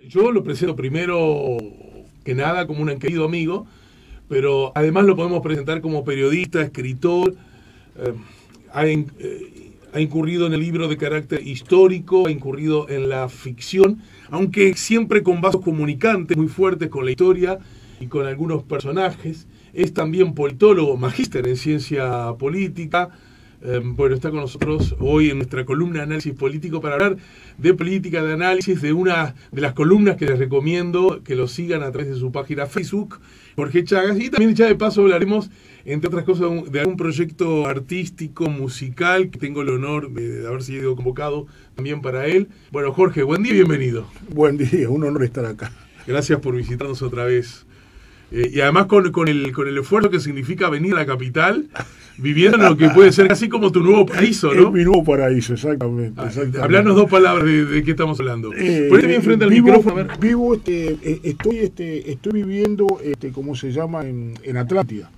Yo lo presento primero que nada como un querido amigo, pero además lo podemos presentar como periodista, escritor. eh, ha incurrido en el libro de carácter histórico, ha incurrido en la ficción, aunque siempre con vasos comunicantes muy fuertes con la historia y con algunos personajes. Es también politólogo, magíster en ciencia política. Bueno, está con nosotros hoy en nuestra columna de análisis político para hablar de política, de análisis, de una de las columnas que les recomiendo que lo sigan a través de su página Facebook, Jorge Chagas, y también ya de paso hablaremos, entre otras cosas, de algún proyecto artístico, musical, que tengo el honor de haber sido convocado también para él. Bueno, Jorge, buen día y bienvenido. Buen día, un honor estar acá. Gracias por visitarnos otra vez. Y además con el esfuerzo que significa venir a la capital, viviendo en lo que puede ser casi como tu nuevo paraíso, ¿no? Es mi nuevo paraíso, exactamente. Hablarnos dos palabras de qué estamos hablando. Ponete bien frente al micrófono. A ver. Estoy viviendo, ¿cómo se llama? En Atlántida,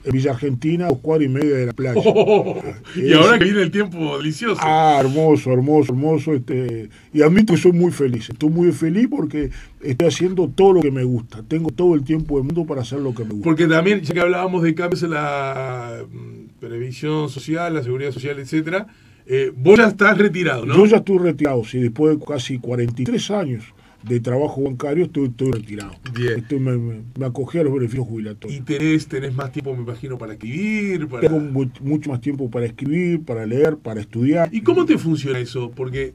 en Villa Argentina, a 2,5 cuadras de la playa. Y ahora que viene el tiempo delicioso. Hermoso. Y admito que soy muy feliz. Estoy muy feliz porque estoy haciendo todo lo que me gusta. Tengo todo el tiempo del mundo para hacer lo que me gusta. Porque también, ya que hablábamos de cambios en la previsión social, la seguridad social, etcétera, vos ya estás retirado, ¿no? Yo ya estoy retirado, sí, después de casi 43 años de trabajo bancario estoy retirado. Bien. Me acogí a los beneficios jubilatorios. Y tenés más tiempo, me imagino, para escribir. Tengo mucho más tiempo para escribir, para leer, para estudiar. ¿Y cómo te funciona eso? Porque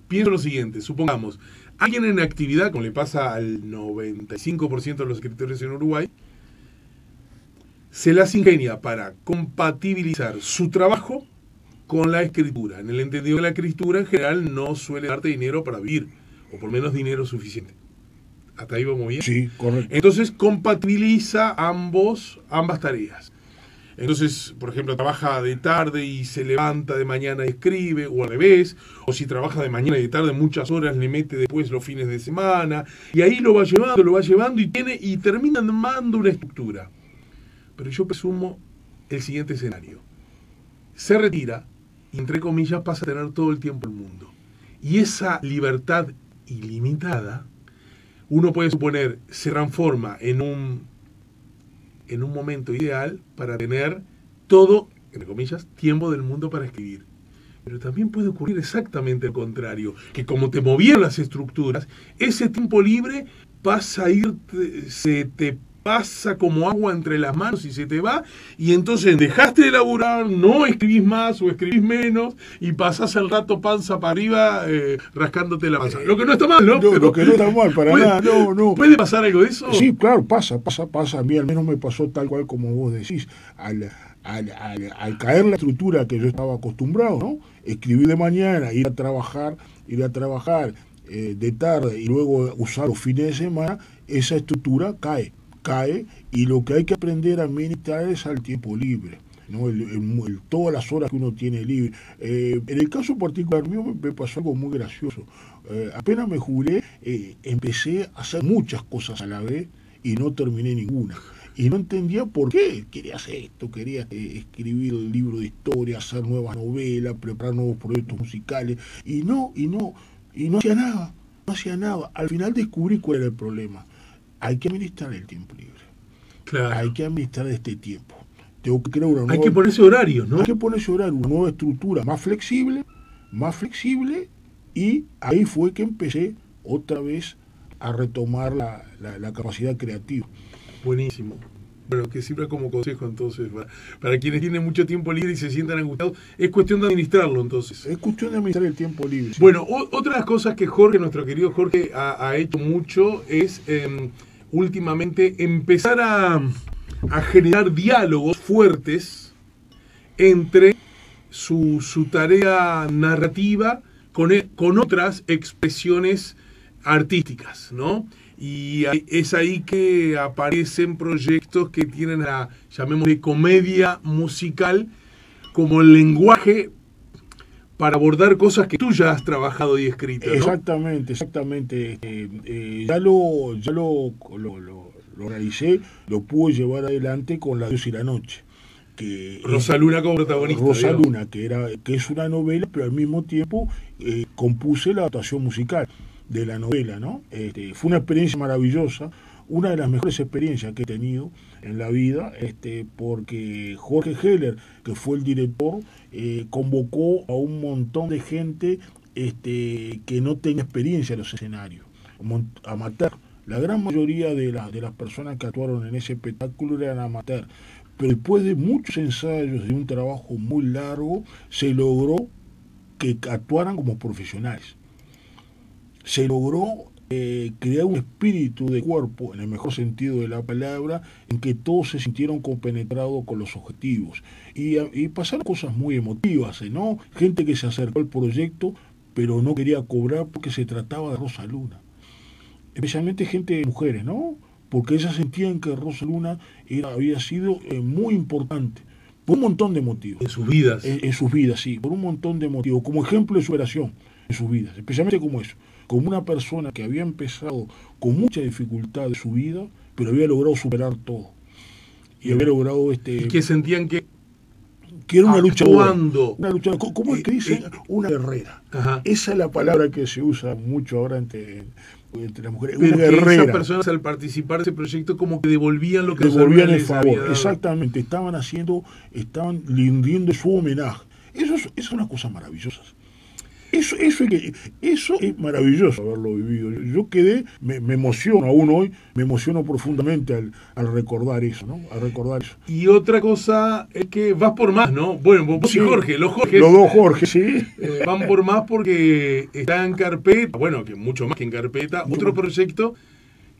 pienso lo siguiente, supongamos, alguien en actividad, como le pasa al 95% de los escritores en Uruguay, se las ingenia para compatibilizar su trabajo con la escritura, en el entendido que la escritura en general no suele darte dinero para vivir, o por menos dinero suficiente. ¿Hasta ahí vamos bien? Sí, correcto. Entonces compatibiliza ambas tareas. Entonces, por ejemplo, trabaja de tarde y se levanta de mañana y escribe, o al revés, o si trabaja de mañana y de tarde muchas horas, le mete después los fines de semana, y ahí lo va llevando y termina armando una estructura. Pero yo presumo el siguiente escenario. Se retira y, entre comillas, pasa a tener todo el tiempo del mundo. Y esa libertad ilimitada, uno puede suponer, se transforma en un momento ideal para tener todo, entre comillas, tiempo del mundo para escribir. Pero también puede ocurrir exactamente el contrario, que como te movieron las estructuras, ese tiempo libre pasa a irte, se te pasa como agua entre las manos y se te va, y entonces dejaste de laburar, no escribís más o escribís menos, y pasás el rato panza para arriba rascándote la panza. Lo que no está mal, ¿no? Lo que no está mal, para nada, no. ¿Puede pasar algo de eso? Sí, claro, pasa. A mí al menos me pasó tal cual como vos decís. Al caer la estructura que yo estaba acostumbrado, ¿no? Escribir de mañana, ir a trabajar de tarde y luego usar los fines de semana, esa estructura cae, y lo que hay que aprender a administrar es al tiempo libre, ¿no? Todas las horas que uno tiene libre. En el caso particular mío me pasó algo muy gracioso. Apenas me jubilé, empecé a hacer muchas cosas a la vez y no terminé ninguna. Y no entendía por qué quería hacer esto, quería escribir el libro de historia, hacer nuevas novelas, preparar nuevos proyectos musicales, y no hacía nada. Al final descubrí cuál era el problema. Hay que administrar el tiempo libre. Claro. Hay que administrar este tiempo. Tengo que crear una nueva... Hay que ponerse horarios, ¿no? Hay que ponerse horario, una nueva estructura más flexible, y ahí fue que empecé otra vez a retomar la capacidad creativa. Buenísimo. Bueno, que sirva como consejo entonces, para quienes tienen mucho tiempo libre y se sientan angustiados, es cuestión de administrarlo entonces. Es cuestión de administrar el tiempo libre. Sí. Bueno, otra de las cosas que nuestro querido Jorge, ha hecho mucho es últimamente empezar a generar diálogos fuertes entre su tarea narrativa con otras expresiones artísticas, ¿no? Y es ahí que aparecen proyectos que tienen llamémosle, comedia musical como el lenguaje para abordar cosas que tú ya has trabajado y escrito, ¿no? Exactamente. Ya lo realicé, lo pude llevar adelante con La Diosa y la Noche. Rosa Luna como protagonista. Rosa Luna, que es una novela, pero al mismo tiempo compuse la adaptación musical. de la novela, ¿no? Fue una experiencia maravillosa, una de las mejores experiencias que he tenido en la vida, porque Jorge Heller, que fue el director, convocó a un montón de gente que no tenía experiencia en los escenarios, amateur. La gran mayoría de las personas que actuaron en ese espectáculo eran amateur, pero después de muchos ensayos, de un trabajo muy largo, se logró que actuaran como profesionales. Se logró crear un espíritu de cuerpo, en el mejor sentido de la palabra, en que todos se sintieron compenetrados con los objetivos. Y pasaron cosas muy emotivas, ¿no? Gente que se acercó al proyecto, pero no quería cobrar porque se trataba de Rosa Luna. Especialmente gente, mujeres, ¿no? Porque ellas sentían que Rosa Luna había sido muy importante, por un montón de motivos. En sus vidas. En sus vidas, sí, por un montón de motivos, como ejemplo de superación en sus vidas, especialmente como eso, como una persona que había empezado con mucha dificultad de su vida, pero había logrado superar todo. Y había logrado Y que sentían que era una lucha. Una lucha, ¿cómo es que dicen? Una guerrera. Ajá. Esa es la palabra que se usa mucho ahora entre las mujeres. Pero una guerrera. Esas personas al participar de ese proyecto como que devolvían lo que devolvían el favor. Exactamente, estaban rindiendo su homenaje. Eso es una cosa maravillosa. Eso es maravilloso haberlo vivido. Yo me emociono aún hoy, me emociono profundamente al recordar eso, ¿no? Al recordar eso. Y otra cosa es que vas por más, ¿no? Bueno, vos sí, y Jorge, los Jorges. Los dos Jorge, sí. Van por más porque está en carpeta, bueno, que mucho más que en carpeta, otro proyecto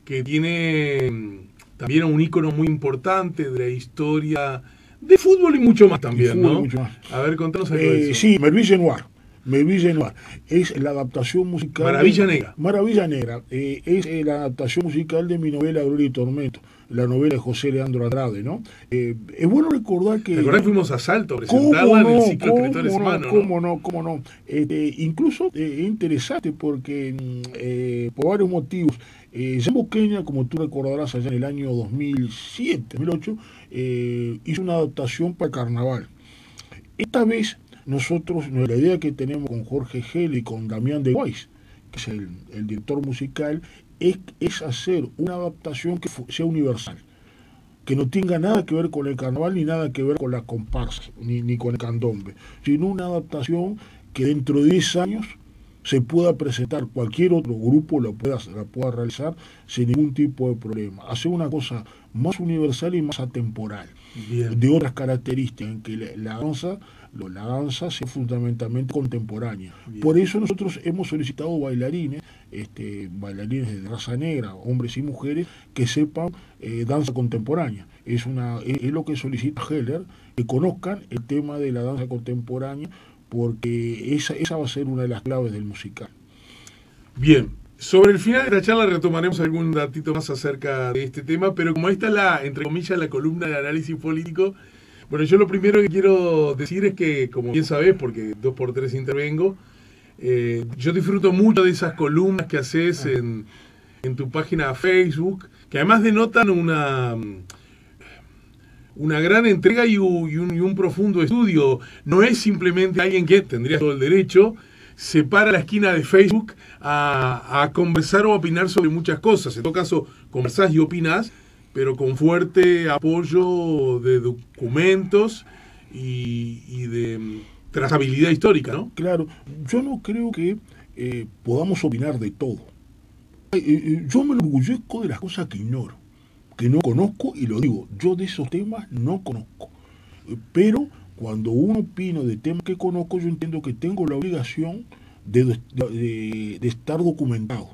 que tiene también un ícono muy importante de la historia de fútbol y mucho más también, ¿no? Mucho más. A ver, contanos algo de eso. Sí, Merville Noir. Es la adaptación musical. Maravilla Negra. Maravilla Negra. Es la adaptación musical de mi novela Gloria y Tormento, la novela de José Leandro Andrade, ¿no? Es bueno recordar que. ¿Recordás que fuimos a Salto a presentarla en el ciclo Escritores Humanos? ¿Cómo no? Incluso es interesante porque, por varios motivos, Jean Boqueña, como tú recordarás, allá en el año 2007, 2008, hizo una adaptación para el carnaval. Esta vez. Nosotros, la idea que tenemos con Jorge Heller y con Damián de Weiss, que es el director musical, es hacer una adaptación que sea universal, que no tenga nada que ver con el carnaval, ni nada que ver con las comparsas, ni con el candombe, sino una adaptación que dentro de 10 años se pueda presentar, cualquier otro grupo la pueda realizar sin ningún tipo de problema. Hacer una cosa más universal y más atemporal. Bien. De otras características, en que la danza sea fundamentalmente contemporánea. Bien. Por eso nosotros hemos solicitado bailarines de raza negra, hombres y mujeres, que sepan danza contemporánea. Es lo que solicita Heller, que conozcan el tema de la danza contemporánea, porque esa va a ser una de las claves del musical. Bien, sobre el final de la charla retomaremos algún datito más acerca de este tema, pero como esta es entre comillas, la columna de análisis político, bueno, yo lo primero que quiero decir es que, como bien sabés, porque 2x3 intervengo, yo disfruto mucho de esas columnas que haces en tu página de Facebook, que además denotan una gran entrega y un profundo estudio. No es simplemente alguien que tendría todo el derecho, se para a la esquina de Facebook a conversar o opinar sobre muchas cosas. En todo caso, conversás y opinás, pero con fuerte apoyo de documentos y de trazabilidad histórica, ¿no? Claro, yo no creo que podamos opinar de todo. Yo me enorgullezco de las cosas que ignoro, que no conozco, y lo digo, yo de esos temas no conozco. Pero cuando uno opina de temas que conozco, yo entiendo que tengo la obligación de estar documentado,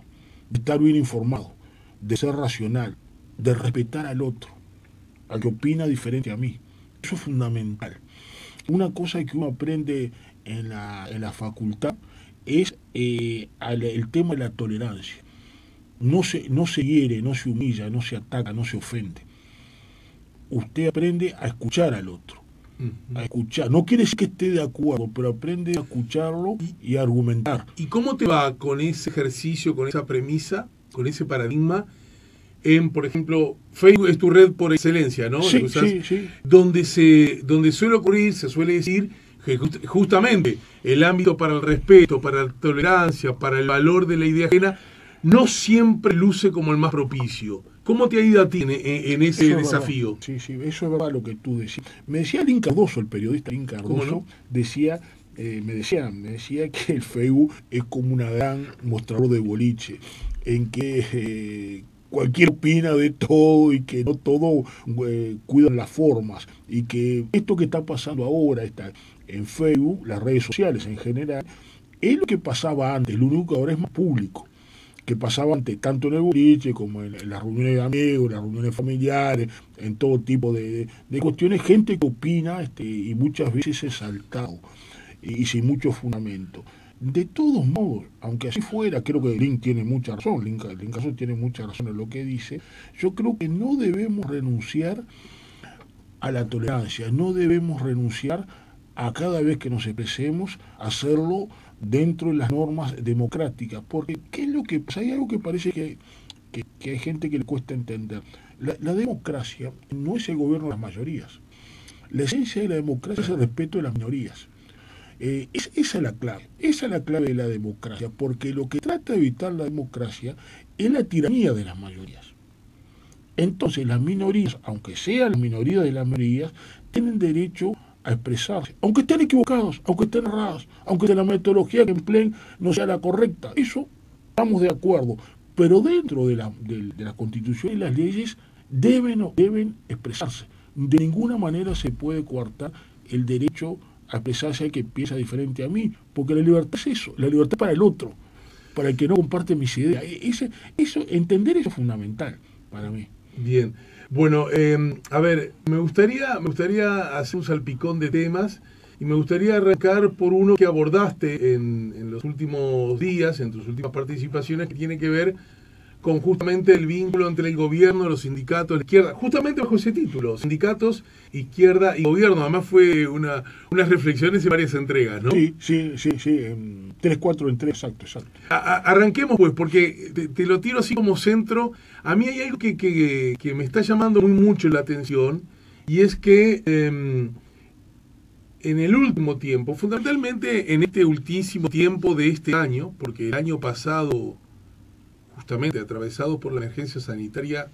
de estar bien informado, de ser racional, de respetar al otro, al que opina diferente a mí. Eso es fundamental. Una cosa que uno aprende en la facultad es el tema de la tolerancia. No se hiere, no se humilla, no se ataca, no se ofende. Usted aprende a escuchar al otro. A escuchar. No quiere decir que esté de acuerdo, pero aprende a escucharlo y a argumentar. ¿Y cómo te va con ese ejercicio, con esa premisa, con ese paradigma? Por ejemplo, Facebook es tu red por excelencia, ¿no? Sí, sí. Donde suele ocurrir, se suele decir, que justamente el ámbito para el respeto, para la tolerancia, para el valor de la idea ajena, no siempre luce como el más propicio. ¿Cómo te ha ido a ti en ese desafío? Sí, sí, eso es verdad lo que tú decís. Me decía Lin Cardoso, el periodista Lin Cardoso, no? me decía que el Facebook es como una gran mostrador de boliche, en que cualquier opina de todo y que no todo cuidan las formas, y que esto que está pasando ahora está en Facebook, las redes sociales en general, es lo que pasaba antes, lo único que ahora es más público, que pasaba antes tanto en el boliche como en las reuniones de amigos, las reuniones familiares, en todo tipo de cuestiones, gente que opina y muchas veces es saltado y sin mucho fundamento. De todos modos, aunque así fuera, creo que Link tiene mucha razón, Link tiene mucha razón en lo que dice, yo creo que no debemos renunciar a la tolerancia, no debemos renunciar a cada vez que nos expresemos, hacerlo dentro de las normas democráticas, porque ¿qué es lo que pasa? Hay algo que parece que hay gente que le cuesta entender. La democracia no es el gobierno de las mayorías. La esencia de la democracia es el respeto de las minorías. Esa es la clave de la democracia, porque lo que trata de evitar la democracia es la tiranía de las mayorías. Entonces las minorías, aunque sean las minorías de las mayorías, tienen derecho a expresarse, aunque estén equivocados, aunque estén errados, aunque la metodología que empleen no sea la correcta. Eso estamos de acuerdo, pero dentro de la Constitución y las leyes deben expresarse. De ninguna manera se puede coartar el derecho a expresarse al que piensa diferente a mí, porque la libertad es eso, la libertad para el otro, para el que no comparte mis ideas. Entender eso es fundamental para mí. Bien. Bueno, a ver, me gustaría hacer un salpicón de temas y me gustaría arrancar por uno que abordaste en los últimos días, en tus últimas participaciones, que tiene que ver con justamente el vínculo entre el gobierno, los sindicatos, la izquierda, justamente bajo ese título, sindicatos, izquierda y gobierno. Además fue unas reflexiones en varias entregas, ¿no? Sí, 3, 4 en 3, exacto. Arranquemos pues, porque te lo tiro así como centro. A mí hay algo que me está llamando muy mucho la atención, y es que en el último tiempo, fundamentalmente en este ultísimo tiempo de este año, porque el año pasado, justamente atravesado por la emergencia sanitaria,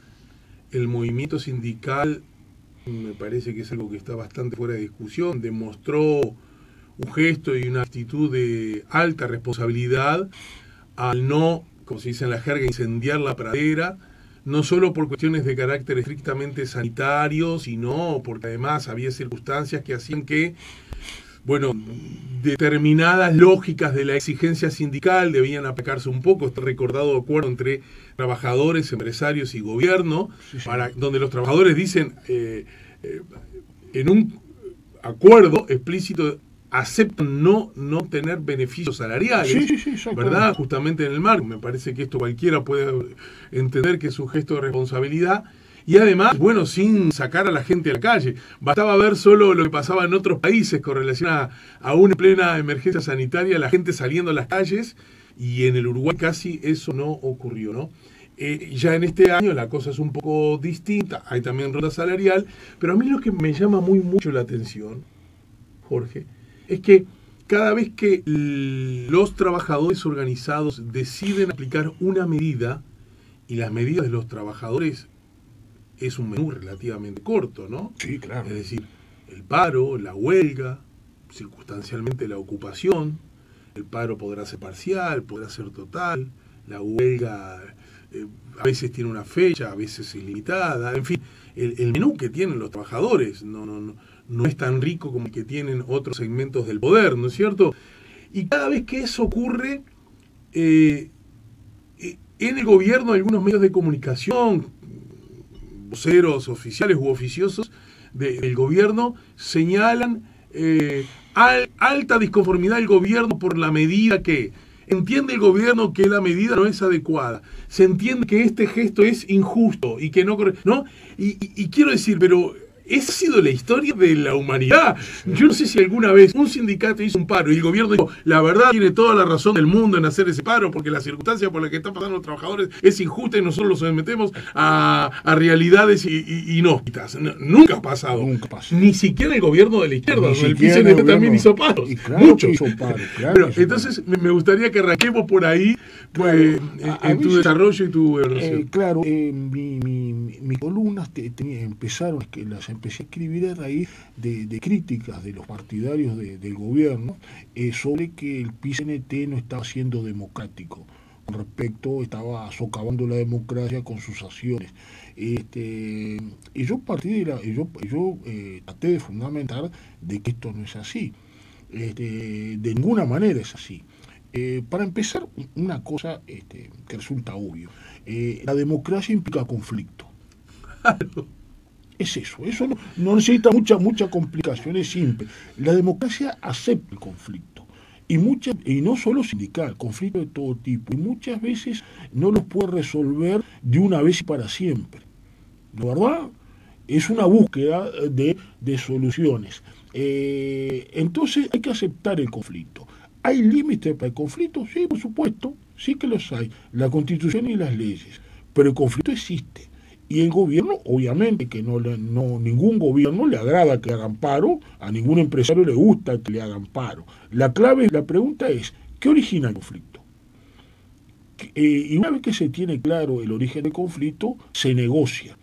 el movimiento sindical, me parece que es algo que está bastante fuera de discusión, demostró un gesto y una actitud de alta responsabilidad al no, como se dice en la jerga, incendiar la pradera, no solo por cuestiones de carácter estrictamente sanitario, sino porque además había circunstancias que hacían que, bueno, determinadas lógicas de la exigencia sindical debían aplicarse un poco. Está recordado acuerdo entre trabajadores, empresarios y gobierno, donde los trabajadores dicen, en un acuerdo explícito, aceptan no tener beneficios salariales, ¿verdad? Justamente en el marco. Me parece que esto cualquiera puede entender que es un gesto de responsabilidad. Y además, bueno, sin sacar a la gente a la calle. Bastaba ver solo lo que pasaba en otros países con relación a una plena emergencia sanitaria, la gente saliendo a las calles, y en el Uruguay casi eso no ocurrió, ¿no? Ya en este año la cosa es un poco distinta, hay también ronda salarial, pero a mí lo que me llama mucho la atención, Jorge, es que cada vez que los trabajadores organizados deciden aplicar una medida, y las medidas de los trabajadores es un menú relativamente corto, ¿no? Sí, claro. Es decir, el paro, la huelga, circunstancialmente la ocupación. El paro podrá ser parcial, podrá ser total. La huelga a veces tiene una fecha, a veces ilimitada. En fin, el menú que tienen los trabajadores no es tan rico como el que tienen otros segmentos del poder, ¿no es cierto? Y cada vez que eso ocurre, en el gobierno, algunos medios de comunicación, voceros oficiales u oficiosos del gobierno, señalan alta disconformidad del gobierno por la medida que entiende el gobierno que la medida no es adecuada, se entiende que este gesto es injusto y que no, y quiero decir, pero Esa ha sido la historia de la humanidad. Yo no sé si alguna vez un sindicato hizo un paro y el gobierno dijo, la verdad tiene toda la razón del mundo en hacer ese paro porque la circunstancia por la que están pasando los trabajadores es injusta y nosotros los sometemos a realidades inhóspitas. Nunca ha pasado. Nunca pasó. Ni siquiera el gobierno de la izquierda, Ni donde el siquiera PCNT el también gobierno. hizo paros. Y claro Muchos. que hizo paro, claro Pero, que hizo entonces me gustaría que arranquemos por ahí, pues, en tu desarrollo y tu evaluación. Claro, mis columnas las empecé a escribir a raíz de críticas de los partidarios del gobierno sobre que el PCNT no estaba siendo democrático. Con respecto, estaba socavando la democracia con sus acciones. Y yo traté de fundamentar de que esto no es así. De ninguna manera es así. Para empezar, una cosa que resulta obvio. La democracia implica conflicto. Es eso no necesita mucha complicación, es simple. La democracia acepta el conflicto. Y no solo sindical, conflicto de todo tipo. Y muchas veces no los puede resolver de una vez y para siempre. ¿No, verdad? Es una búsqueda de soluciones. Entonces hay que aceptar el conflicto. ¿Hay límites para el conflicto? Sí, por supuesto, sí que los hay. La Constitución y las leyes. Pero el conflicto existe. Y el gobierno, obviamente, que ningún gobierno le agrada que hagan paro, a ningún empresario le gusta que le hagan paro. La pregunta es, ¿qué origina el conflicto? Y una vez que se tiene claro el origen del conflicto, se negocia.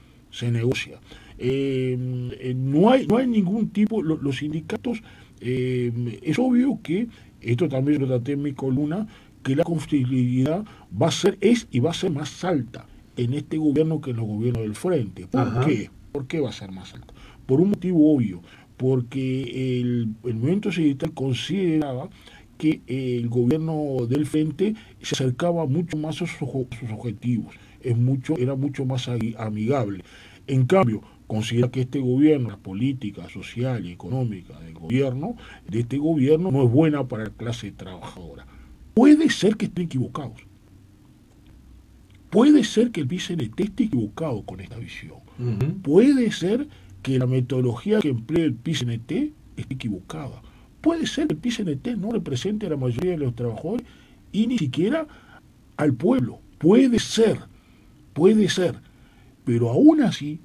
No hay ningún tipo, los sindicatos, es obvio que, esto también lo traté en mi columna, que la conflictividad va a ser más alta en este gobierno que en los gobiernos del frente. ¿Por qué? ¿Por qué va a ser más alta? Por un motivo obvio, porque el movimiento sindical consideraba que el gobierno del frente se acercaba mucho más a sus objetivos, era mucho más amigable. En cambio, considera que este gobierno, la política social y económica de este gobierno no es buena para la clase trabajadora. Puede ser que estén equivocados. Puede ser que el PCNT esté equivocado con esta visión. Puede ser que la metodología que emplea el PCNT esté equivocada. Puede ser que el PCNT no represente a la mayoría de los trabajadores y ni siquiera al pueblo. Puede ser. Pero aún así,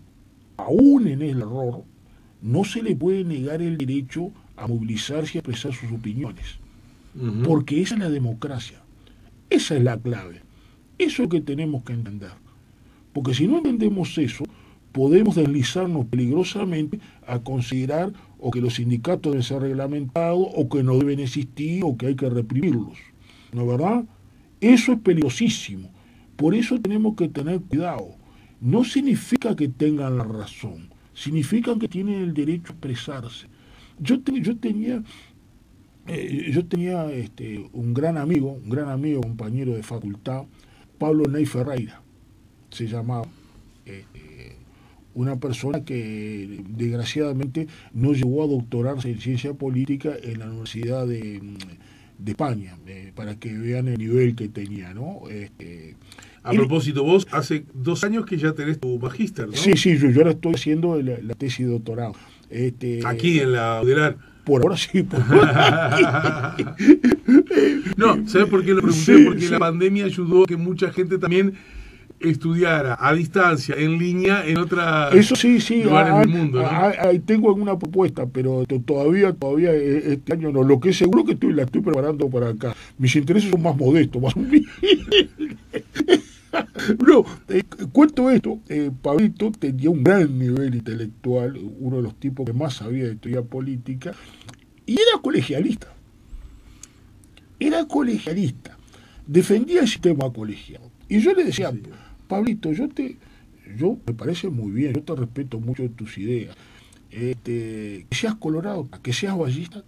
aún en el error, no se le puede negar el derecho a movilizarse y a expresar sus opiniones. Porque esa es la democracia. Esa es la clave. Eso es lo que tenemos que entender. Porque si no entendemos eso, podemos deslizarnos peligrosamente a considerar o que los sindicatos deben ser reglamentados, o que no deben existir, o que hay que reprimirlos. ¿No es verdad? Eso es peligrosísimo. Por eso tenemos que tener cuidado. No significa que tengan la razón, significa que tienen el derecho a expresarse. Yo tenía un gran amigo, compañero de facultad, Pablo Ney Ferreira, se llamaba, una persona que desgraciadamente no llegó a doctorarse en ciencia política en la Universidad de España, para que vean el nivel que tenía, ¿no? A propósito, vos hace 2 años que ya tenés tu magíster, ¿no? Sí, yo ahora estoy haciendo la tesis de doctorado. Aquí en la UDELAR. Por ahora sí, por ahora. No, ¿sabes por qué lo pregunté? Sí, porque la pandemia ayudó a que mucha gente también estudiara a distancia, en línea, en otros lugares del mundo, ¿no? Ahí tengo alguna propuesta, pero todavía este año no. Lo que es seguro que la estoy preparando para acá. Mis intereses son más modestos, más humildes. No, cuento esto. Pablito tenía un gran nivel intelectual, uno de los tipos que más sabía de teoría política, y era colegialista. Defendía el sistema colegiado. Y yo le decía, Pablito, yo me parece muy bien, yo te respeto mucho tus ideas, que seas colorado, que seas ballista,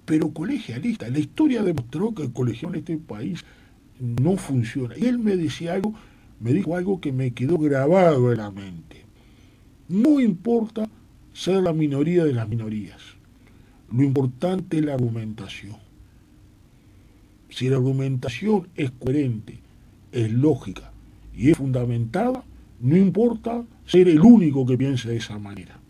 pero colegialista. La historia demostró que el colegiado en este país no funciona. Y él me dijo algo que me quedó grabado en la mente. No importa ser la minoría de las minorías, lo importante es la argumentación. Si la argumentación es coherente, es lógica y es fundamentada, no importa ser el único que piense de esa manera.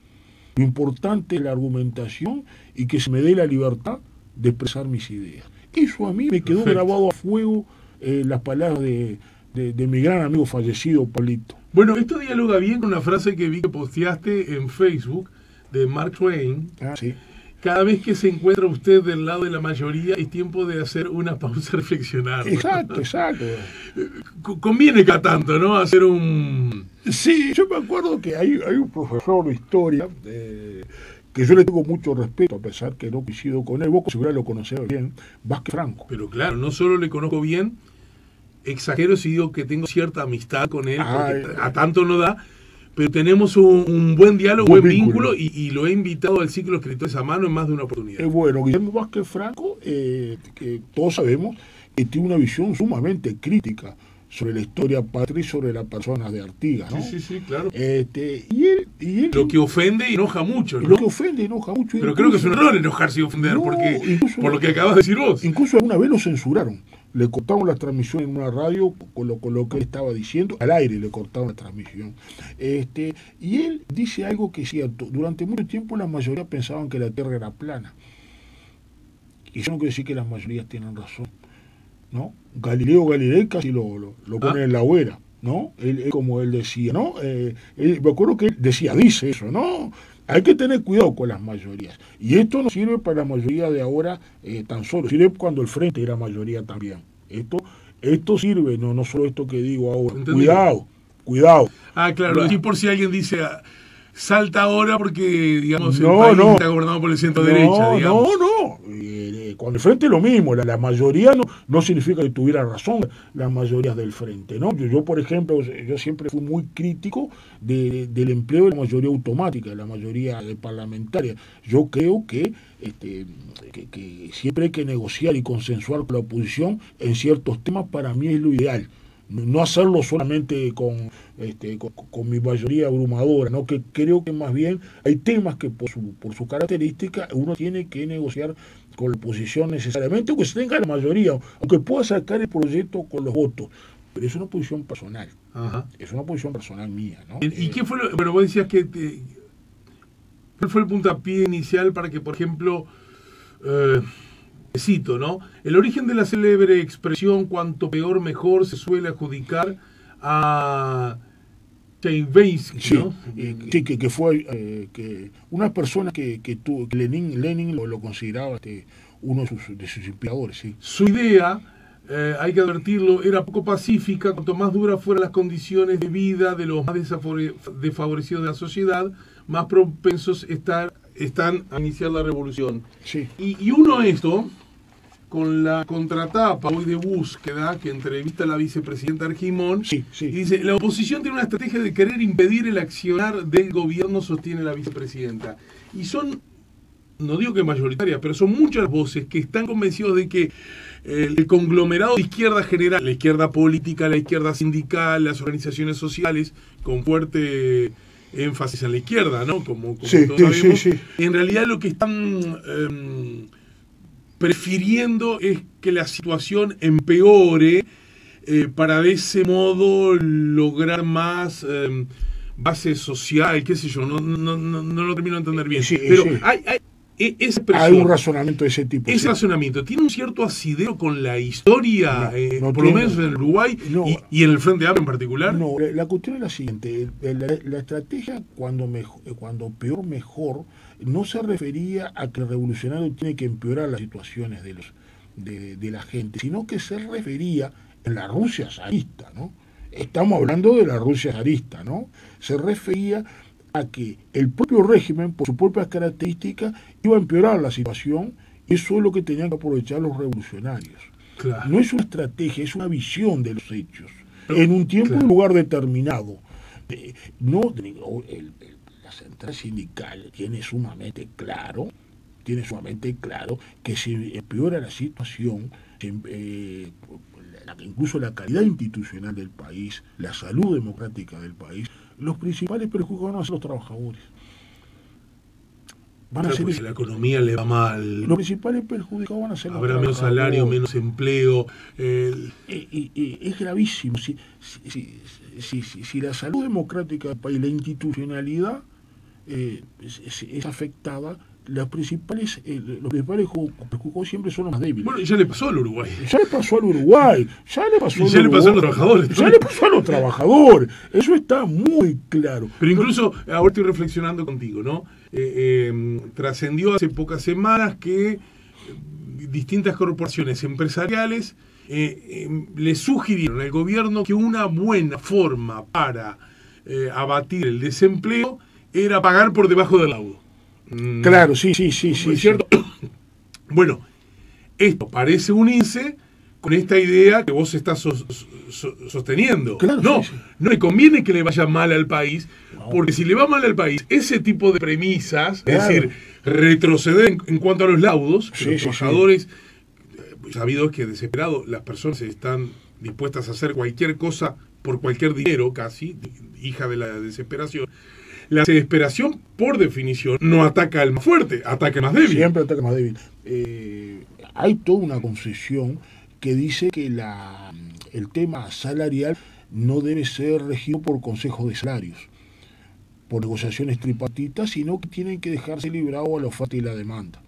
Lo importante es la argumentación y que se me dé la libertad de expresar mis ideas. Eso a mí me quedó grabado a fuego, las palabras de mi gran amigo fallecido, Pablito. Bueno, esto dialoga bien con una frase que vi que posteaste en Facebook de Mark Twain. Sí. Cada vez que se encuentra usted del lado de la mayoría, es tiempo de hacer una pausa y reflexionar. Exacto, exacto. Conviene cada tanto, ¿no? Hacer un... Sí, yo me acuerdo que hay un profesor de historia que yo le tengo mucho respeto, a pesar que no coincido con él. Vos seguro lo conocés bien, Vázquez Franco. Pero claro, no solo le conozco bien, exagero si digo que tengo cierta amistad con él, porque a tanto no da, pero tenemos un buen diálogo, buen vínculo, y lo he invitado al ciclo Escritores a Mano en más de una oportunidad. Bueno, Guillermo Vázquez Franco, que todos sabemos que tiene una visión sumamente crítica sobre la historia patria y sobre las personas de Artigas, ¿no? Sí, claro. Y él lo que ofende y enoja mucho, ¿no? Lo que ofende y enoja mucho. Pero creo que es un error enojarse y ofender, no, porque incluso, por lo que acabas de decir vos. Incluso alguna vez lo censuraron. Le cortaron la transmisión en una radio con lo que él estaba diciendo, al aire le cortaron la transmisión. Y él dice algo que es cierto. Durante mucho tiempo la mayoría pensaban que la Tierra era plana. Y eso no quiere decir que las mayorías tienen razón, ¿no? Galileo Galilei casi lo pone en la hoguera, ¿no? Él, como él decía, ¿no? Me acuerdo que él dice eso, ¿no? Hay que tener cuidado con las mayorías. Y esto no sirve para la mayoría de ahora tan solo. Sirve cuando el Frente era mayoría también. Esto sirve, no solo esto que digo ahora. ¿Entendí? Cuidado. Ah, claro. Y por si alguien dice, salta ahora porque, digamos, no, el país está gobernado por el centro derecha, digamos. No. Con el Frente es lo mismo. La mayoría no significa que tuviera razón las mayorías del Frente, ¿no? Yo, por ejemplo, yo siempre fui muy crítico del empleo de la mayoría automática, de la mayoría parlamentaria. Yo creo que siempre hay que negociar y consensuar con la oposición en ciertos temas. Para mí es lo ideal. No hacerlo solamente con mi mayoría abrumadora, ¿no? Que creo que más bien hay temas que por su característica uno tiene que negociar con la oposición necesariamente, aunque se tenga la mayoría, aunque pueda sacar el proyecto con los votos. Pero es una posición personal. Ajá. Es una posición personal mía, ¿no? ¿Y qué fue lo...? Bueno, vos decías que... ¿Cuál fue el puntapié inicial para que, por ejemplo... cito, ¿no? El origen de la célebre expresión cuanto peor mejor se suele adjudicar a Chaikovsky, ¿no? Sí, que fue que una persona que Lenin lo consideraba uno de sus inspiradores, sí. Su idea, hay que advertirlo, era poco pacífica. Cuanto más duras fueran las condiciones de vida de los más desfavorecidos de la sociedad, más propensos están a iniciar la revolución. Sí. Y uno esto... con la contratapa hoy de búsqueda que entrevista a la vicepresidenta Argimón, sí. Y dice, la oposición tiene una estrategia de querer impedir el accionar del gobierno, sostiene la vicepresidenta. Y son, no digo que mayoritarias, pero son muchas las voces que están convencidos de que el conglomerado de izquierda general, la izquierda política, la izquierda sindical, las organizaciones sociales, con fuerte énfasis en la izquierda, ¿no? Como todos sabemos, en realidad lo que están... prefiriendo es que la situación empeore para de ese modo lograr más base social, qué sé yo, no lo termino de entender bien. Pero hay un razonamiento de ese tipo. Ese razonamiento tiene un cierto asidero con la historia, por lo menos en el Uruguay y en el Frente Amplio en particular. No, la cuestión es la siguiente. La estrategia cuando peor mejor no se refería a que el revolucionario tiene que empeorar las situaciones de la gente, sino que se refería en la Rusia zarista, ¿no? Estamos hablando de la Rusia zarista, ¿no? Se refería a que el propio régimen, por sus propias características, iba a empeorar la situación. Eso es lo que tenían que aprovechar los revolucionarios. Claro. No es una estrategia, es una visión de los hechos. En un tiempo y un lugar determinado. La central sindical tiene sumamente claro que si empeora la situación, incluso la calidad institucional del país, la salud democrática del país, los principales perjudicados van a ser los trabajadores. Si la economía le va mal, los principales perjudicados van a ser los trabajadores. Habrá menos salario, menos empleo. Es gravísimo. Si la salud democrática del país, la institucionalidad, es afectada, los principales perjudicados siempre son los más débiles. Bueno, ya le pasó al Uruguay. Ya le pasó al Uruguay, ya le pasó, ya le pasó a los trabajadores. Ya le pasó a los trabajadores. Eso está muy claro. Pero incluso, ahora estoy reflexionando contigo, ¿no? Trascendió hace pocas semanas que distintas corporaciones empresariales le sugirieron al gobierno que una buena forma para abatir el desempleo era pagar por debajo del laudo. Claro, sí, ¿es cierto? Bueno, esto parece unirse con esta idea que vos estás sosteniendo. Claro, no le conviene que le vaya mal al país, porque si le va mal al país, ese tipo de premisas, claro, es decir, retroceder en cuanto a los laudos, que los trabajadores, sabido que desesperados, las personas están dispuestas a hacer cualquier cosa por cualquier dinero, casi, hija de la desesperación. La desesperación, por definición, no ataca al más fuerte, ataca al más débil. Siempre ataca al más débil. Hay toda una concesión que dice que el tema salarial no debe ser regido por consejos de salarios, por negociaciones tripartitas, sino que tienen que dejarse librado a la oferta y la demanda.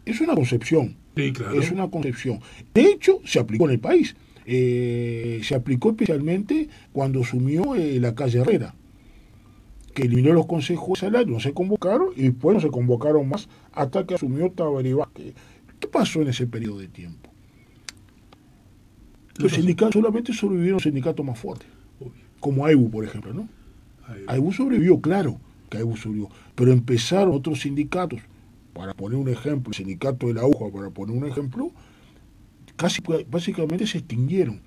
Es una concepción. Sí, claro. Es una concepción. De hecho, se aplicó en el país. Se aplicó especialmente cuando asumió la calle Herrera, que eliminó los consejos de salario, no se convocaron y después no se convocaron más hasta que asumió Tabaré Vázquez. ¿Qué pasó en ese periodo de tiempo? Los sindicatos solamente sobrevivieron los sindicatos más fuertes, como AEBU, por ejemplo, ¿no? AEBU sobrevivió, claro que AEBU sobrevivió, pero empezaron otros sindicatos, para poner un ejemplo, el sindicato de la aguja, para poner un ejemplo, básicamente se extinguieron,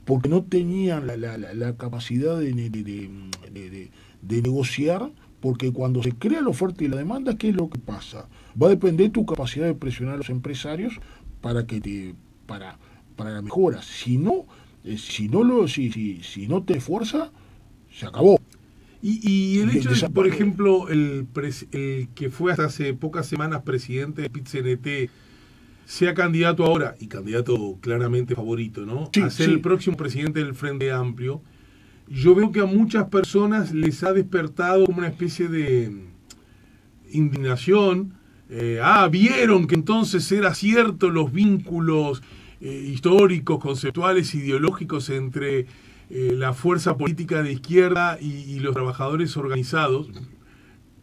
porque no tenían la capacidad de negociar, porque cuando se crea la oferta y la demanda, ¿qué es lo que pasa? Va a depender de tu capacidad de presionar a los empresarios para la mejora. Si no te esfuerza, se acabó. Y el hecho de que, por ejemplo, el que fue hasta hace pocas semanas presidente de PIT-CNT sea candidato ahora, y candidato claramente favorito, ¿no? Sí, a ser el próximo presidente del Frente Amplio, yo veo que a muchas personas les ha despertado como una especie de indignación. Vieron que entonces era cierto los vínculos históricos, conceptuales, ideológicos entre la fuerza política de izquierda y los trabajadores organizados.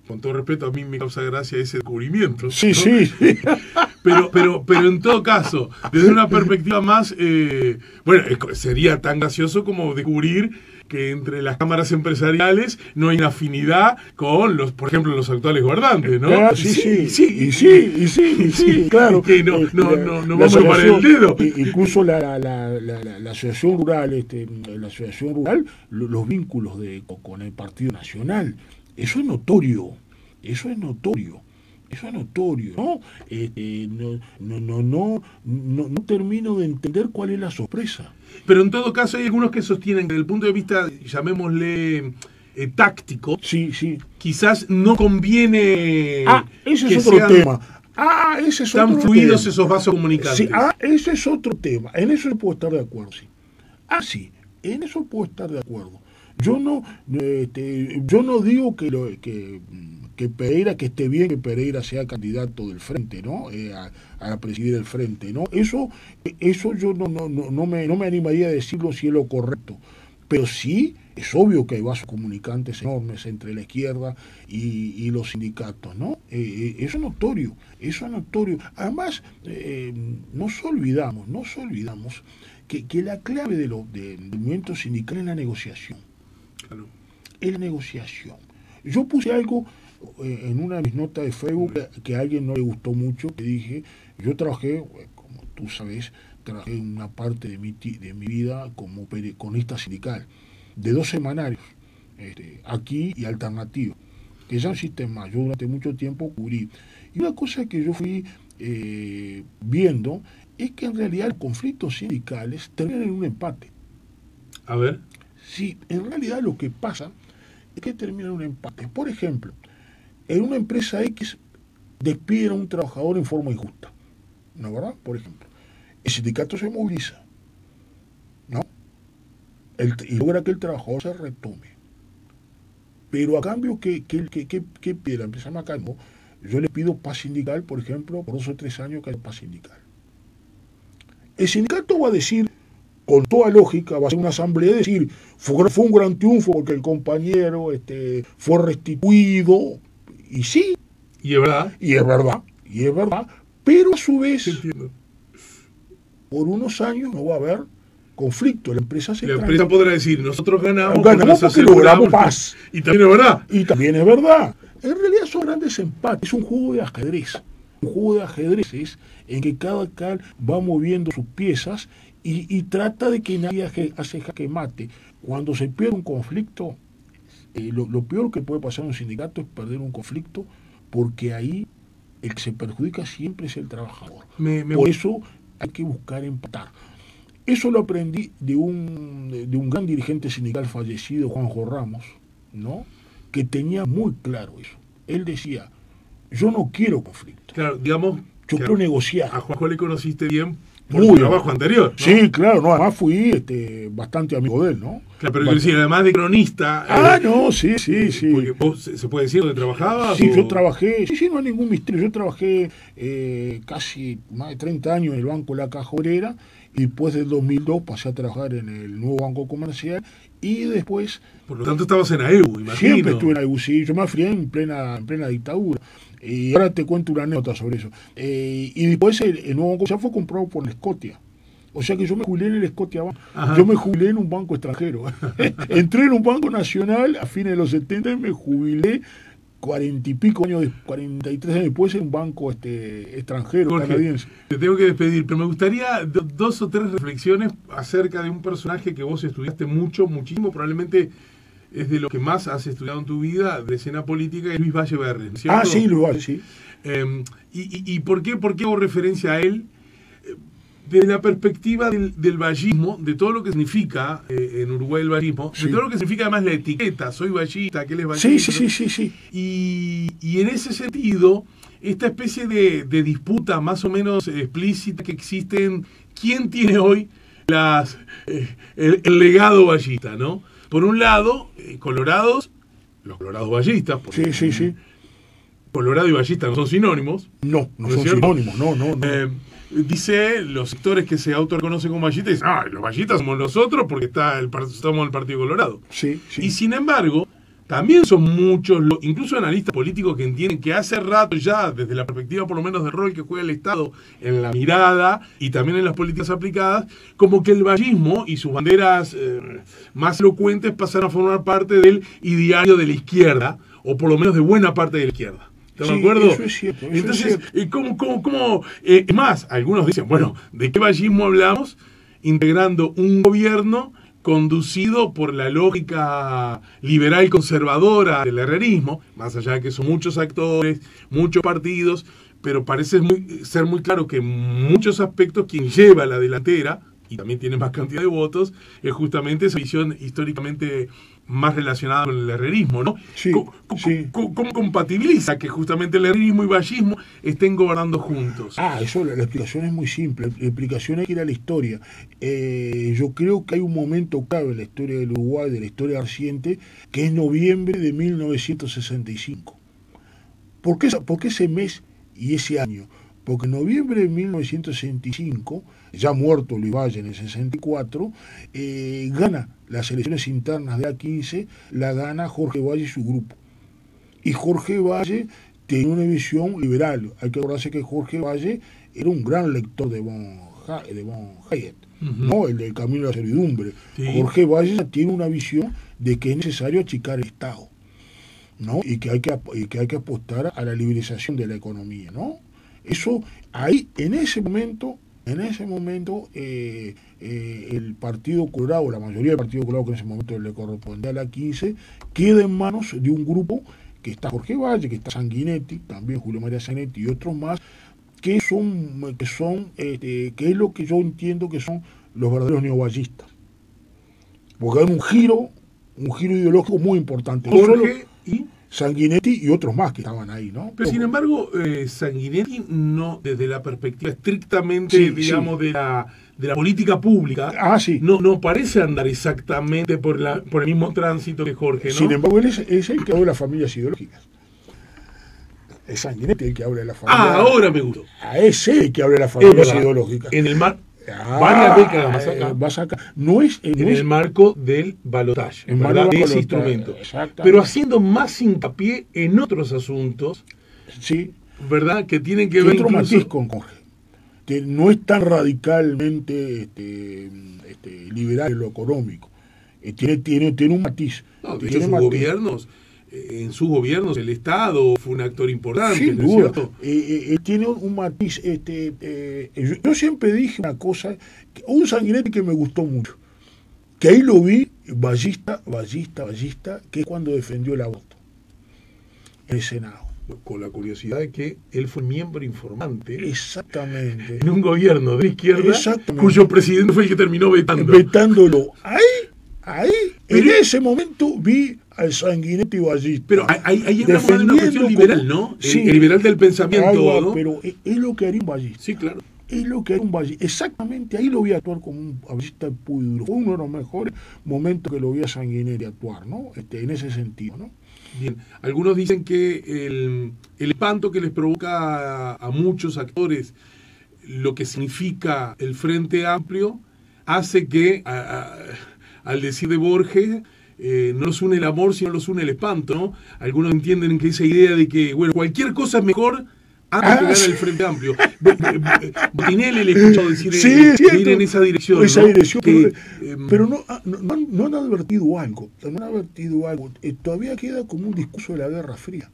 Con todo respeto, a mí me causa gracia ese descubrimiento, ¿no? Sí. Pero en todo caso, desde una perspectiva más, sería tan gracioso como descubrir que entre las cámaras empresariales no hay una afinidad con por ejemplo, los actuales gobernantes, ¿no? Claro, sí, claro. Que no vamos a parar el dedo. Incluso la asociación rural, los vínculos con el Partido Nacional, eso es notorio, ¿no? No termino de entender cuál es la sorpresa. Pero en todo caso hay algunos que sostienen que desde el punto de vista, llamémosle, táctico, sí, quizás no conviene ese es otro tema. Ese es tan otro fluidos tema. esos vasos comunicantes. Sí, ese es otro tema. En eso yo puedo estar de acuerdo, sí. En eso puedo estar de acuerdo. Yo no digo que Pereira, que esté bien que Pereira sea candidato del Frente, ¿no? A presidir el Frente, ¿no? Eso yo no me animaría a decirlo si es lo correcto. Pero sí, es obvio que hay vasos comunicantes enormes entre la izquierda y los sindicatos, ¿no? Eso es notorio. Además, no nos olvidamos que la clave del movimiento sindical es la negociación. Claro. Es la negociación. Yo puse algo en una de mis notas de Facebook que a alguien no le gustó mucho, que dije, yo trabajé, como tú sabes, trabajé en una parte de mi vida como cronista sindical, de 2 semanarios, Aquí y Alternativo, que ya no existen más. Yo durante mucho tiempo cubrí. Y una cosa que yo fui viendo es que en realidad los conflictos sindicales terminan en un empate. A ver. Sí, en realidad lo que pasa es que termina en un empate. Por ejemplo, en una empresa X despiden a un trabajador en forma injusta, ¿no, verdad? Por ejemplo, el sindicato se moviliza, ¿no? Y logra que el trabajador se retome. Pero a cambio, ¿qué pide la empresa Macanmo? Yo le pido paz sindical, por ejemplo, por 2 o 3 años que haya paz sindical. El sindicato va a decir, con toda lógica, va a ser una asamblea y decir, fue un gran triunfo porque el compañero fue restituido, y sí. Y es verdad. Y es verdad, pero a su vez, Entiendo. por unos años no va a haber conflicto. La empresa se La empresa podrá decir, nosotros ganamos porque logramos paz. Y también es verdad. Y también es verdad. En realidad son grandes empates. Es un juego de ajedrez. Un juego de ajedrez es en que cada cual va moviendo sus piezas y trata de que nadie hace jaque mate. Cuando se pierde un conflicto, lo peor que puede pasar en un sindicato es perder un conflicto, porque ahí el que se perjudica siempre es el trabajador. Por eso hay que buscar empatar. Eso lo aprendí de un gran dirigente sindical fallecido, Juanjo Ramos, ¿no? Que tenía muy claro eso. Él decía, yo no quiero conflicto. Claro, digamos, yo quiero negociar. A Juanjo le conociste bien por tu trabajo anterior, ¿no? Sí, claro, no, además fui bastante amigo de él, ¿no? Claro, pero quiero decir, además de cronista... sí. Porque vos, ¿se puede decir dónde trabajabas? Sí, yo trabajé, no hay ningún misterio, yo trabajé casi más de 30 años en el Banco La Caja Obrera, y después del 2002 pasé a trabajar en el nuevo Banco Comercial, y después... Por lo tanto estabas en AEBU, imagino. Siempre estuve en AEBU, sí, yo me afilié en plena dictadura. Y ahora te cuento una anécdota sobre eso. Y después el nuevo Banco Comercial fue comprado por la Scotia. O sea que yo me jubilé en el Scotia Bank. Ajá. Yo me jubilé en un banco extranjero. Entré en un banco nacional a fines de los 70 y me jubilé 40 y pico años, 43 años después en un banco extranjero, Jorge, canadiense. te tengo que despedir, pero me gustaría 2 o 3 reflexiones acerca de un personaje que vos estudiaste muchísimo, probablemente es de lo que más has estudiado en tu vida, de escena política, es Luis Valle Berres, ¿cierto? Ah, sí, Luis Valle, sí. ¿Y por qué hago referencia a él? Desde la perspectiva del vallismo, de todo lo que significa en Uruguay el vallismo, Sí. de todo lo que significa además la etiqueta, soy vallista, que él es vallista. Sí. Y en ese sentido, esta especie de disputa más o menos explícita que existen, ¿quién tiene hoy el legado vallista, ¿no? Por un lado, los colorados vallistas, porque Sí. Colorado y vallista no son sinónimos. No ¿No es son cierto? sinónimos, no. Dice los sectores que se autorreconocen como vallistas, dicen, los vallistas somos nosotros porque estamos el Partido Colorado. Sí. Y sin embargo, también son muchos, incluso analistas políticos, que entienden que hace rato ya, desde la perspectiva por lo menos del rol que juega el Estado en la mirada y también en las políticas aplicadas, como que el vallismo y sus banderas más elocuentes pasaron a formar parte del ideario de la izquierda, o por lo menos de buena parte de la izquierda. ¿Estás de acuerdo? Eso es cierto. Entonces, ¿cómo? Más, algunos dicen, bueno, ¿de qué vallismo hablamos? Integrando un gobierno conducido por la lógica liberal conservadora del herrerismo, más allá de que son muchos actores, muchos partidos, pero parece ser muy claro que en muchos aspectos quien lleva la delantera, y también tiene más cantidad de votos, es justamente esa visión históricamente más relacionada con el herrerismo, ¿no? Sí. ¿Cómo compatibiliza que justamente el herrerismo y vallismo estén gobernando juntos? Eso, la explicación es muy simple. La explicación es que era la historia. Yo creo que hay un momento clave en la historia del Uruguay, de la historia reciente, que es noviembre de 1965. ¿Por qué ese mes y ese año? Porque en noviembre de 1965, ya muerto Luis Valle en el 64, gana las elecciones internas de A15, la gana Jorge Valle y su grupo. Y Jorge Valle tiene una visión liberal. Hay que acordarse que Jorge Valle era un gran lector de von Hayek, ¿no? El del Camino de la Servidumbre. Sí. Jorge Valle tiene una visión de que es necesario achicar el Estado, ¿no? Y que hay que apostar a la liberalización de la economía, ¿no? Eso, ahí, en ese momento, el Partido Colorado, la mayoría del Partido Colorado, que en ese momento le correspondía a la 15, queda en manos de un grupo que está Jorge Valle, que está Sanguinetti, también Julio María Sanguinetti y otros más, que es lo que yo entiendo que son los verdaderos neovallistas. Porque hay un giro ideológico muy importante. Jorge y Sanguinetti y otros más que estaban ahí, ¿no? Pero sin embargo, Sanguinetti no, desde la perspectiva estrictamente, digamos, de la política pública, Sí. no parece andar exactamente por el mismo tránsito que Jorge, ¿no? Sin embargo, él es el que habla de las familias ideológicas. Es Sanguinetti el que habla de las familias. Ahora me gustó. Es él el que habla de las familias ideológicas. En el varias décadas más acá. No es, en el marco del balotaje, de ese instrumento. Pero haciendo más hincapié en otros asuntos, sí, ¿verdad? Que tienen que ver otro incluso... matiz con Jorge. Que no es tan radicalmente liberal en lo económico. Tiene un matiz. No, de hecho, en sus gobiernos el Estado fue un actor importante. Sin duda. Tiene un matiz. Yo siempre dije una cosa, un Sanguinetti que me gustó mucho, que ahí lo vi, ballista, que es cuando defendió el aborto en el Senado. Con la curiosidad de que él fue miembro informante. Exactamente. En un gobierno de izquierda, cuyo presidente fue el que terminó vetándolo. Ahí, en ese momento vi al Sanguinetti ballista. Pero ahí hablamos de una cuestión liberal, ¿no? Sí, el liberal del pensamiento, ¿no? Pero es lo que haría un ballista. Sí, claro. Es lo que haría un ballista. Exactamente, ahí lo vi actuar como un ballista puro y duro. Fue uno de los mejores momentos que lo vi a Sanguinetti actuar, ¿no? En ese sentido, ¿no? Bien, algunos dicen que el espanto que les provoca a muchos actores lo que significa el Frente Amplio hace que, al decir de Borges, no los une el amor, sino los une el espanto, ¿no? Algunos entienden que esa idea de que, bueno, cualquier cosa es mejor antes que gane el Frente Amplio. Botinelli le he escuchado decir ir en esa dirección. Pero no han advertido algo. Todavía queda como un discurso de la Guerra Fría.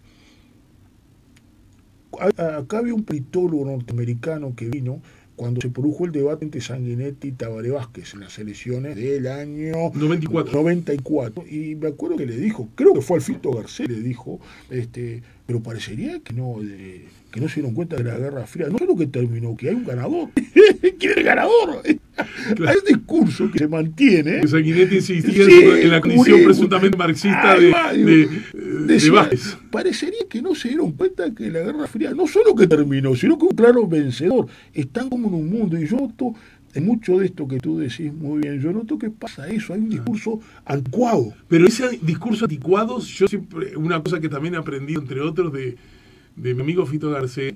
Acá había un politólogo norteamericano que vino cuando se produjo el debate entre Sanguinetti y Tabaré Vázquez en las elecciones del año 94. Y me acuerdo que le dijo, creo que fue Alfito Garcés, le dijo, pero parecería que no se dieron cuenta de la Guerra Fría. No solo que terminó, que hay un ganador. ¿Quién es el ganador? Claro. Hay un discurso que se mantiene. Sanguinetti insistía en la condición presuntamente marxista de Vázquez. Parecería que no se dieron cuenta que la Guerra Fría no solo que terminó, sino que un claro vencedor. Están como en un mundo, y yo noto, en mucho de esto que tú decís muy bien, yo noto que pasa eso, hay un discurso anticuado. Pero ese discurso anticuado, yo siempre, una cosa que también he aprendido, entre otros, de mi amigo Fito Garcés,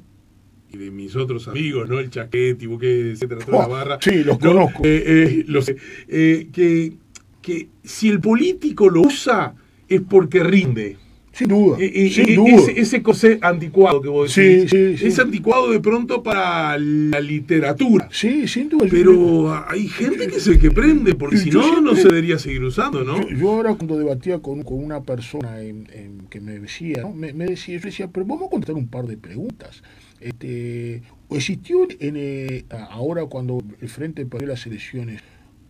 y de mis otros amigos, ¿no? El Chaquetti, Buque, etcétera, toda la barra. Sí, los conozco. Lo sé. Que si el político lo usa es porque rinde. Sin duda. Ese cosé anticuado que vos decís. Sí. Es anticuado de pronto para la literatura. Sí, sin duda. Pero hay gente que prende, porque si no se debería seguir usando, ¿no? Yo ahora cuando debatía con una persona que me decía, ¿no? yo decía, pero vamos a contestar un par de preguntas. ¿Existió ahora cuando el Frente perdió las elecciones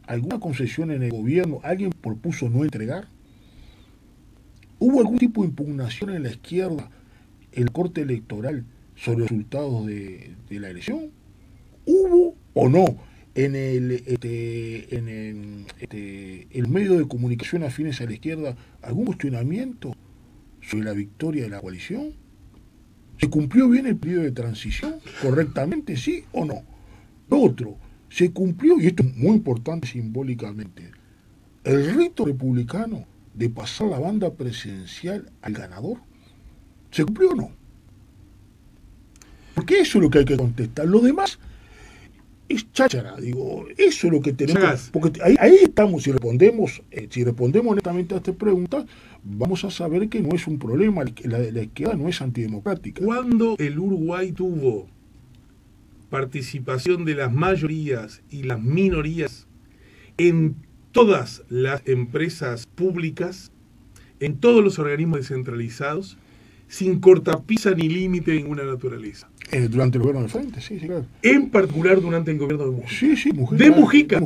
alguna concesión en el gobierno? ¿Alguien propuso no entregar? ¿Hubo algún tipo de impugnación en la izquierda, en la Corte Electoral, sobre los resultados de la elección? ¿Hubo o no en el medio de comunicación afines a la izquierda algún cuestionamiento sobre la victoria de la coalición? ¿Se cumplió bien el periodo de transición correctamente, sí o no? Lo otro, se cumplió, y esto es muy importante simbólicamente, el rito republicano de pasar la banda presidencial al ganador. ¿Se cumplió o no? Porque eso es lo que hay que contestar. Lo demás es cháchara, digo, eso es lo que tenemos. Porque ahí estamos, si respondemos honestamente a esta pregunta, vamos a saber que no es un problema, la izquierda no es antidemocrática. Cuando el Uruguay tuvo participación de las mayorías y las minorías en todas las empresas públicas, en todos los organismos descentralizados, sin cortapisa ni límite de ninguna naturaleza. Durante el gobierno del Frente, sí, claro. En particular durante el gobierno de Mujica. Sí, Mujica. De Mujica.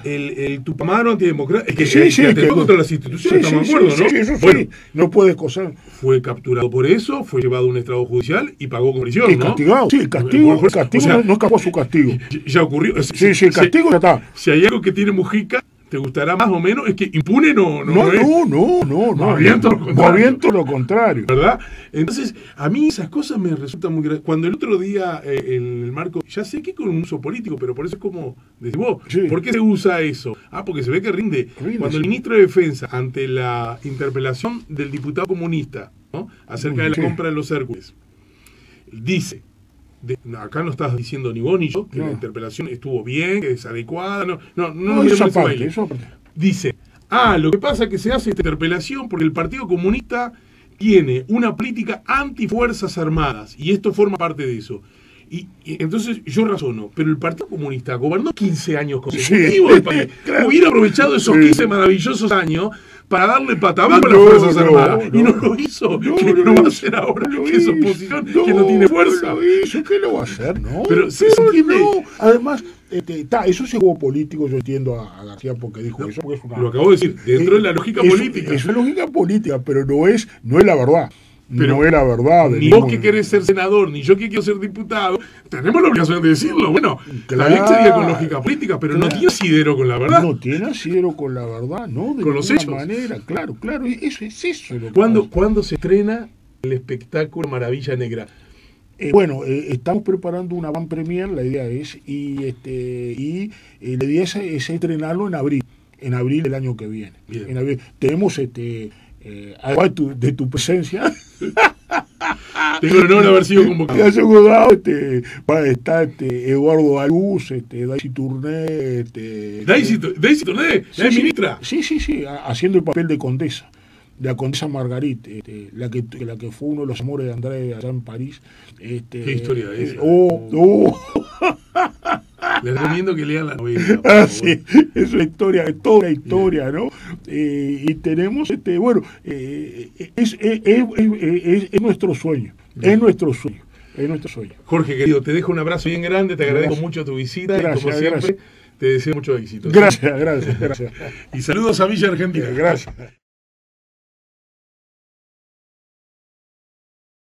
El Tupamaro antidemocrático. Que atentó contra las instituciones, estamos de acuerdo, ¿no? Eso bueno, no puede cosar. Fue capturado por eso, fue llevado a un estrado judicial y pagó con prisión, ¿no? Castigado, sí, el castigo no escapó a su castigo. Ya ocurrió. Sí, el castigo ya está. Si hay algo que tiene Mujica, te gustará más o menos, es que impune no es. No. Más bien todo lo contrario. Más bien todo lo contrario. ¿Verdad? Entonces, a mí esas cosas me resultan muy graves. Cuando el otro día, el marco, ya sé que con un uso político, pero por eso es como decís vos, Sí. ¿por qué se usa eso? Porque se ve que rinde. Cuando el ministro de Defensa, ante la interpelación del diputado comunista, ¿no?, acerca de la compra de los Hércules, dice, acá no estás diciendo ni vos ni yo que la interpelación estuvo bien, que es adecuada, no esa ese parte, baile. esa parte. Dice, lo que pasa es que se hace esta interpelación porque el Partido Comunista tiene una política anti-fuerzas armadas y esto forma parte de eso. Y entonces yo razono, pero el Partido Comunista gobernó 15 años consecutivos el país. Claro. Hubiera aprovechado esos 15 maravillosos años para darle patabaco a las Fuerzas Armadas. Y no lo hizo. ¿Qué lo va a hacer ahora? Que es oposición, que no tiene fuerza. No lo hizo, ¿qué lo va a hacer? No, pero se entiende. Además, eso es juego político, yo entiendo a García porque dijo eso. Porque es una, lo acabo de decir, dentro de la lógica política. Es lógica política, pero no es la verdad. Pero no es la verdad. Ni vos que querés ser senador, ni yo que quiero ser diputado, tenemos la obligación de decirlo. Bueno, claro, también sería con lógica política, pero no tiene asidero con la verdad. No tiene asidero con la verdad, ¿no? De con los hechos. Manera, claro, eso es eso. ¿Cuándo se estrena el espectáculo Maravilla Negra? Estamos preparando una van premier, la idea es, y la idea es estrenarlo en abril del año que viene. Bien. En abril. Tenemos además de tu presencia. Tengo el honor de haber sido convocado. Va a estar Eduardo Aluz, Daisy Tourné. Daisy Tourné, la ministra. Sí, haciendo el papel de condesa. De la condesa Marguerite, la que fue uno de los amores de André allá en París. ¿Qué historia es esa? Les recomiendo que lean la novela. Sí, es una historia, es toda una historia, ¿no? Y tenemos, es nuestro sueño, es nuestro sueño. Jorge, querido, te dejo un abrazo bien grande, te agradezco mucho tu visita y como siempre, te deseo mucho éxito. Gracias. Y saludos a Villa Argentina. Gracias.